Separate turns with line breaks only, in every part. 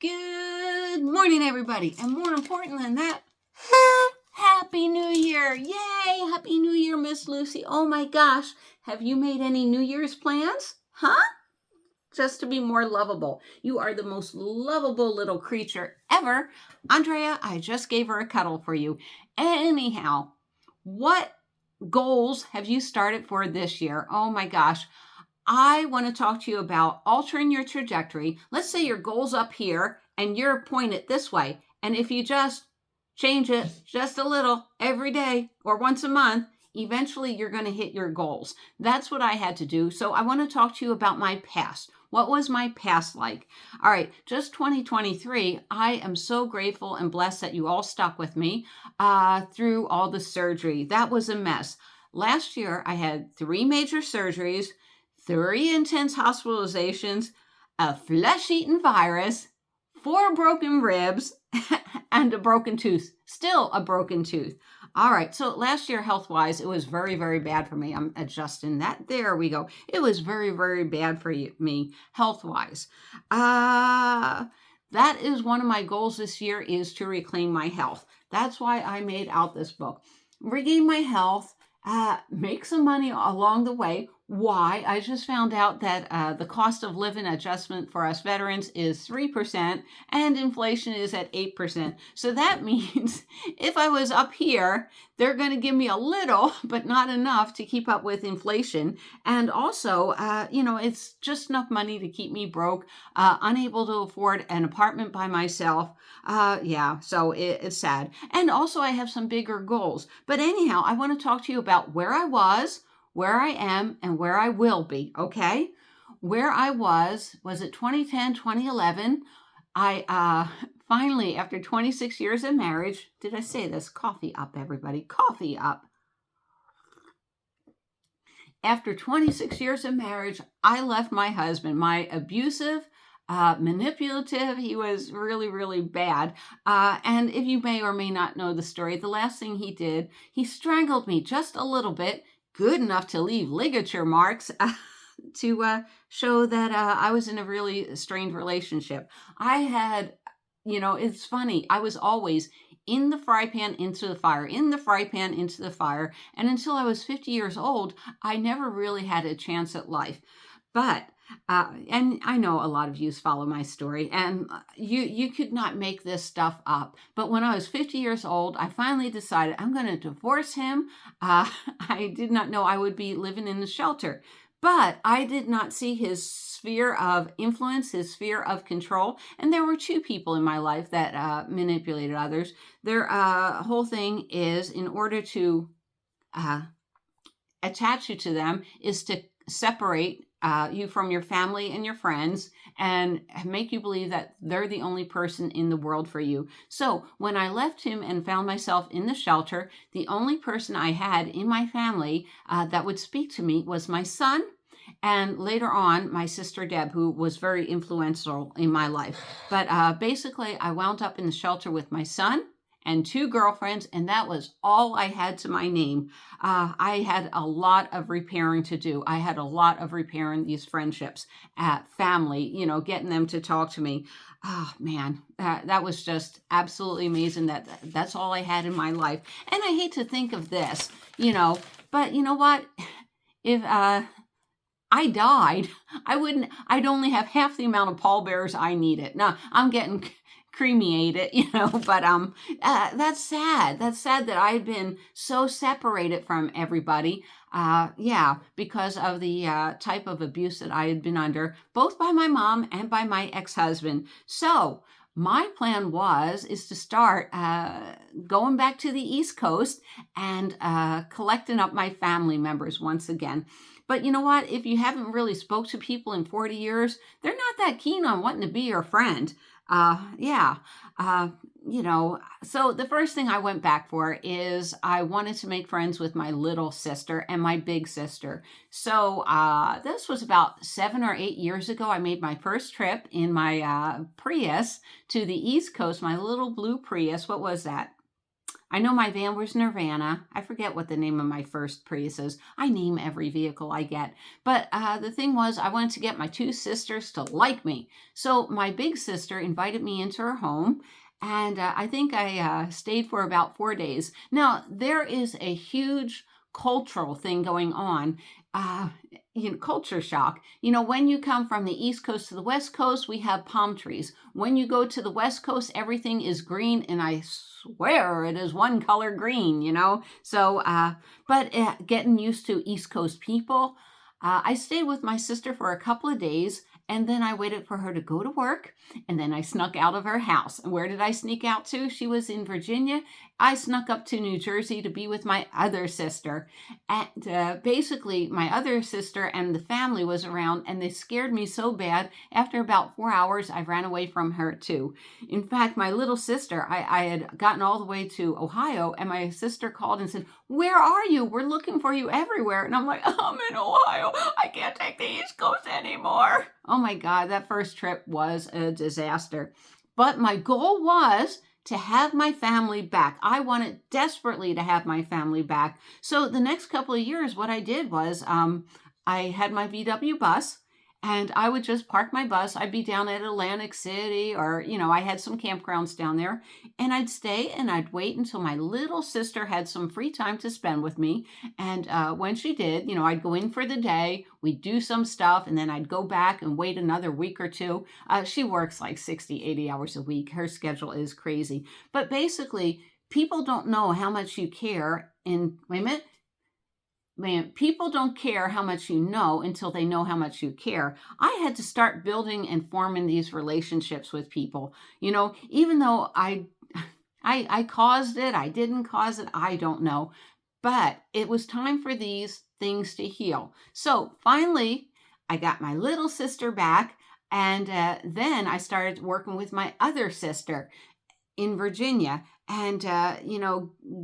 Good morning, everybody. And more important than that, Happy New Year. Yay! Happy New Year, Miss Lucy. Oh my gosh. Have you made any New Year's plans? Huh? Just to be more lovable. You are the most lovable little creature ever. Andrea, I just gave her a cuddle for you. Anyhow, what goals have you started for this year? Oh my gosh. I want to talk to you about altering your trajectory. Let's say your goal's up here and you're pointed this way. And if you just change it just a little every day or once a month, eventually you're going to hit your goals. That's what I had to do. So I want to talk to you about my past. What was my past like? All right, just 2023, I am so grateful and blessed that you all stuck with me through all the surgery. That was a mess. Last year, I had 3 major surgeries, 3 intense hospitalizations, a flesh-eating virus, 4 broken ribs, and a broken tooth. Still a broken tooth. All right, so last year, health-wise, it was very, very bad for me. I'm adjusting that. There we go. It was very, very bad for me, health-wise. That is one of my goals this year, is to reclaim my health. That's why I made out this book. Regain my health, make some money along the way. Why? I just found out that the cost of living adjustment for us veterans is 3% and inflation is at 8%. So that means if I was up here, they're going to give me a little, but not enough to keep up with inflation. And also, it's just enough money to keep me broke, unable to afford an apartment by myself. So it's sad. And also I have some bigger goals. But anyhow, I want to talk to you about where I was, where I am, and where I will be, okay? Where I was it 2010, 2011? I finally, after 26 years of marriage, did I say this? Coffee up, everybody. Coffee up. After 26 years of marriage, I left my husband, my abusive, manipulative. He was really, really bad. And if you may or may not know the story, the last thing he did, he strangled me just a little bit, good enough to leave ligature marks to show that I was in a really strained relationship. I had, it's funny. I was always in the fry pan into the fire, in the fry pan into the fire. And until I was 50 years old, I never really had a chance at life. But and I know a lot of you follow my story, and you could not make this stuff up. But when I was 50 years old, I finally decided I'm going to divorce him. I did not know I would be living in the shelter, but I did not see his sphere of influence, his sphere of control. And there were 2 people in my life that manipulated others. Their whole thing is, in order to attach you to them, is to separate you from your family and your friends and make you believe that they're the only person in the world for you. So when I left him and found myself in the shelter, the only person I had in my family that would speak to me was my son, and later on, my sister Deb, who was very influential in my life. But basically, I wound up in the shelter with my son and 2 girlfriends, and that was all I had to my name. I had a lot of repairing to do. I had a lot of repairing these friendships, family, getting them to talk to me. Oh, man, that was just absolutely amazing. That's all I had in my life. And I hate to think of this, but you know what? If I died, I'd only have half the amount of pallbearers I needed. Now, I'm getting cremated, but that's sad. That's sad that I've been so separated from everybody. Because of the type of abuse that I had been under, both by my mom and by my ex-husband. So my plan is to start going back to the East Coast and collecting up my family members once again. But you know what? If you haven't really spoke to people in 40 years, they're not that keen on wanting to be your friend. So the first thing I went back for is I wanted to make friends with my little sister and my big sister. So this was about 7 or 8 years ago. I made my first trip in my Prius to the East Coast, my little blue Prius. What was that? I know my van was Nirvana. I forget what the name of my first Prius is. I name every vehicle I get. But the thing was, I wanted to get my two sisters to like me. So my big sister invited me into her home. And I think I stayed for about 4 days. Now, there is a huge cultural thing going on. Culture shock. When you come from the East Coast to the West Coast, we have palm trees. When you go to the West Coast, everything is green, and I swear it is one color green, So, but getting used to East Coast people, I stayed with my sister for a couple of days, and then I waited for her to go to work, and then I snuck out of her house. And where did I sneak out to? She was in Virginia. I snuck up to New Jersey to be with my other sister. And basically, my other sister and the family was around, and they scared me so bad. After about 4 hours, I ran away from her too. In fact, my little sister, I had gotten all the way to Ohio, and my sister called and said, "Where are you? We're looking for you everywhere." And I'm like, "I'm in Ohio. I can't take the East Coast anymore." Oh my God, that first trip was a disaster. But my goal was to have my family back. I wanted desperately to have my family back. So the next couple of years, what I did was I had my VW bus, and I would just park my bus. I'd be down at Atlantic City, or, I had some campgrounds down there, and I'd stay and I'd wait until my little sister had some free time to spend with me. And when she did, I'd go in for the day, we'd do some stuff, and then I'd go back and wait another week or two. She works like 60, 80 hours a week. Her schedule is crazy. But basically, people don't know how much you care. Wait a minute. Man, people don't care how much you know until they know how much you care. I had to start building and forming these relationships with people. Even though I caused it, I didn't cause it, I don't know. But it was time for these things to heal. So finally, I got my little sister back, and then I started working with my other sister in Virginia, and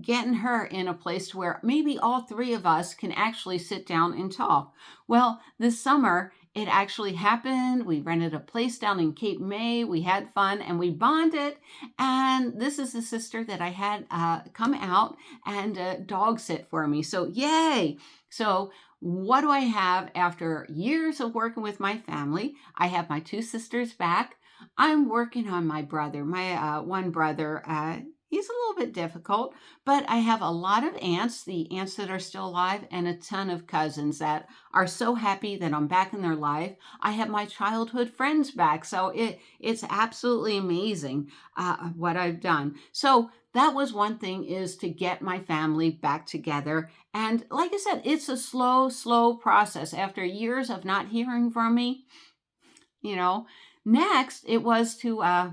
getting her in a place where maybe all three of us can actually sit down and talk. Well, this summer it actually happened. We rented a place down in Cape May. We had fun and we bonded. And this is the sister that I had come out and dog sit for me. So yay! So what do I have after years of working with my family? I have my two sisters back. I'm working on my brother. My one brother, he's a little bit difficult, but I have a lot of aunts, the aunts that are still alive, and a ton of cousins that are so happy that I'm back in their life. I have my childhood friends back, so it's absolutely amazing what I've done. So that was one thing, is to get my family back together. And like I said, it's a slow process. After years of not hearing from me, Next, it was to, I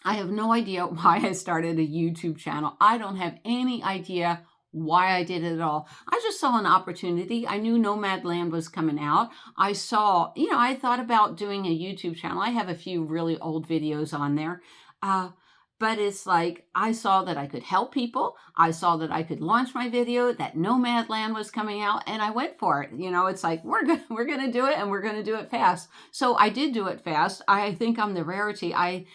have no idea why I started a YouTube channel. I don't have any idea why I did it at all. I just saw an opportunity. I knew Nomadland was coming out. I saw, I thought about doing a YouTube channel. I have a few really old videos on there. But it's like, I saw that I could help people. I saw that I could launch my video, that Nomadland was coming out, and I went for it. It's like, we're gonna do it, and we're gonna do it fast. So I did do it fast. I think I'm the rarity. I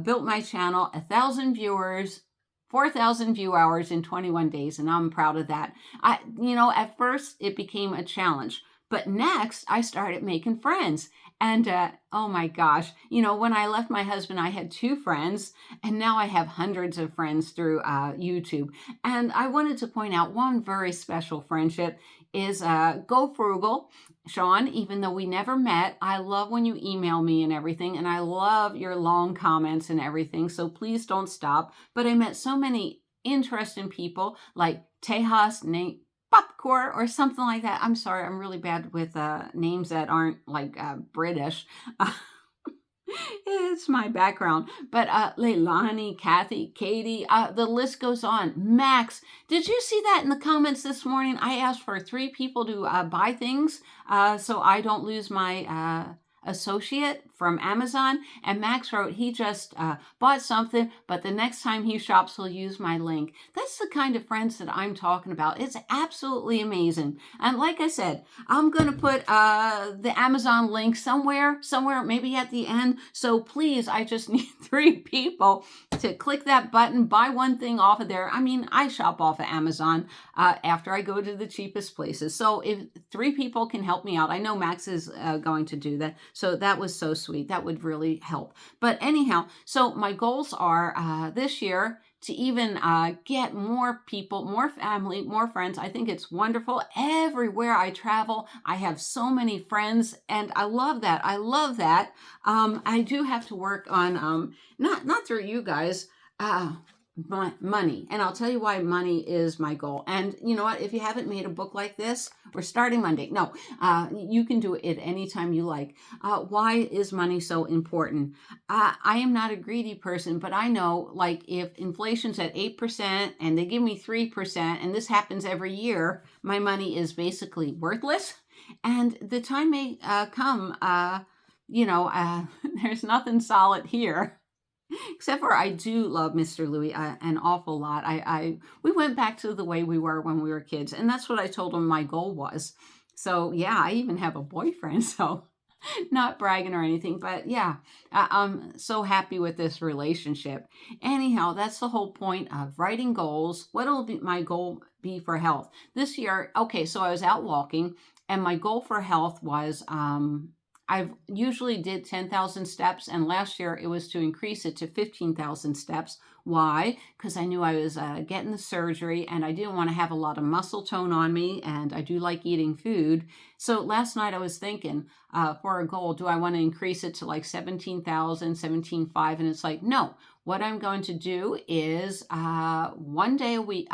built my channel, 1,000 viewers, 4,000 view hours in 21 days, and I'm proud of that. At first it became a challenge, but next I started making friends. And oh my gosh, when I left my husband, I had 2 friends, and now I have hundreds of friends through YouTube. And I wanted to point out one very special friendship is Go Frugal. Sean, even though we never met, I love when you email me and everything, and I love your long comments and everything, so please don't stop. But I met so many interesting people like Tejas, Nate, Popcorn, or something like that. I'm sorry, I'm really bad with names that aren't like British. It's my background. But Leilani, Kathy, Katie, the list goes on. Max, did you see that in the comments this morning? I asked for 3 people to buy things so I don't lose my associate from Amazon, and Max wrote he just bought something, but the next time he shops he'll use my link. That's the kind of friends that I'm talking about. It's absolutely amazing. And like I said, I'm gonna put the Amazon link somewhere, maybe at the end. So please, I just need 3 people to click that button, buy one thing off of there. I mean, I shop off of Amazon after I go to the cheapest places. So if 3 people can help me out, I know Max is going to do that. So that was so sweet. That would really help. But anyhow, so my goals are this year to even get more people, more family, more friends. I think it's wonderful. Everywhere I travel, I have so many friends, and I love that. I love that. I do have to work on, not through you guys, money. And I'll tell you why money is my goal. And you know what? If you haven't made a book like this, we're starting Monday. No, you can do it anytime you like. Why is money so important? I am not a greedy person, but I know, like, if inflation's at 8% and they give me 3%, and this happens every year, my money is basically worthless. And the time may come, there's nothing solid here. Except for I do love Mr. Louis an awful lot. We went back to the way we were when we were kids, and that's what I told him my goal was. So yeah, I even have a boyfriend, so not bragging or anything, but yeah, I'm so happy with this relationship. Anyhow, that's the whole point of writing goals. What'll be my goal be for health this year? Okay, so I was out walking, and my goal for health was I've usually did 10,000 steps, and last year it was to increase it to 15,000 steps. Why? Because I knew I was getting the surgery, and I didn't want to have a lot of muscle tone on me, and I do like eating food. So last night I was thinking for a goal, do I want to increase it to like 17,000, 17,500? And it's like, no. What I'm going to do is one day a week,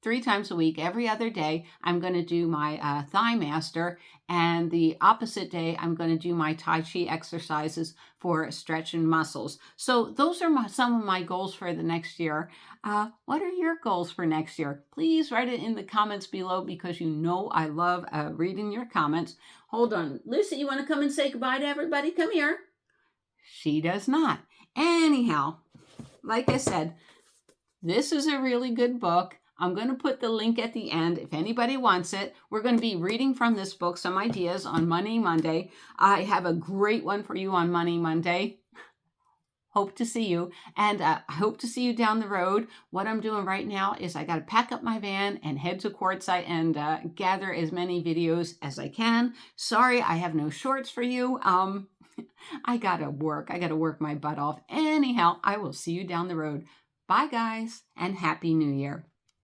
3 times a week, every other day, I'm going to do my Thigh Master, and the opposite day, I'm going to do my Tai Chi exercises for stretching muscles. So those are some of my goals for the next year. What are your goals for next year? Please write it in the comments below, because you know I love reading your comments. Hold on. Lucy, you want to come and say goodbye to everybody? Come here. She does not. Anyhow, like I said, this is a really good book. I'm going to put the link at the end if anybody wants it. We're going to be reading from this book some ideas on Money Monday. I have a great one for you on Money Monday. Hope to see you, and I hope to see you down the road. What I'm doing right now is I got to pack up my van and head to Quartzsite and gather as many videos as I can. Sorry, I have no shorts for you. I got to work my butt off. Anyhow, I will see you down the road. Bye, guys, and Happy New Year.